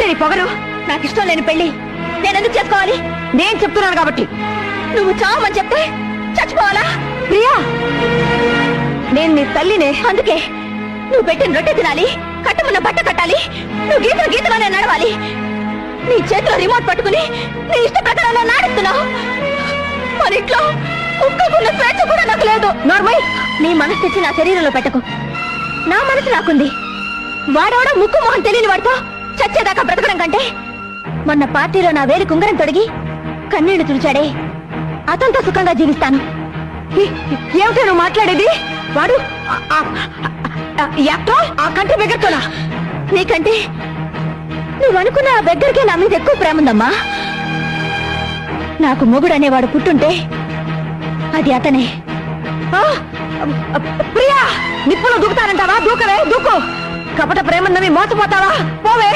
నీ పొగరు? నాకు ఇష్టం లేని పెళ్లి నేనెందుకు చేసుకోవాలి? నేను చెప్తున్నాను కాబట్టి. నువ్వు చావమని చెప్తే చచ్చిపోవాలా? ప్రియా, నేను నీ తల్లినే. అందుకే నువ్వు పెట్టిన రొట్టె తినాలి, కట్టమున్న బట్ట కట్టాలి, నువ్వు గీతలోనే నడవాలి. నీ చేతిలో రిమోట్ పట్టుకుని నీ ఇష్ట ప్రకారంలో నాడుస్తున్నావు. మన ఇంట్లో కుక్కకున్న స్వేచ్ఛ కూడా నాకు లేదు. నార్మల్, నీ మనసు తెచ్చి నా శరీరంలో పెట్టకు. నా మనసు నాకుంది. వాడవడ ముక్కు మొహం తెలియని వాడితో చచ్చేదాకా బ్రతకడం కంటే మొన్న పార్టీలో నా వేలి కుంగరం తొడిగి కన్నీళ్లు తుడిచాడే అతనితో సుఖంగా జీవిస్తాను. ఏమిటో నువ్వు మాట్లాడేది? వాడు యాక్టర్, ఆ కంటి బెగ్గరతోనా? నీకంటే నువ్వు అనుకున్న ఆ బెగ్గరికే నా మీద ఎక్కువ ప్రేమ ఉందమ్మా. నాకు మొగుడు అనేవాడు పుట్టుంటే అది అతనే. ప్రియా, నిప్పులో దూకుతానంటావా? దూకవే, దూకు. కపట ప్రేమన్నవి మోసపోతావా? పోవే.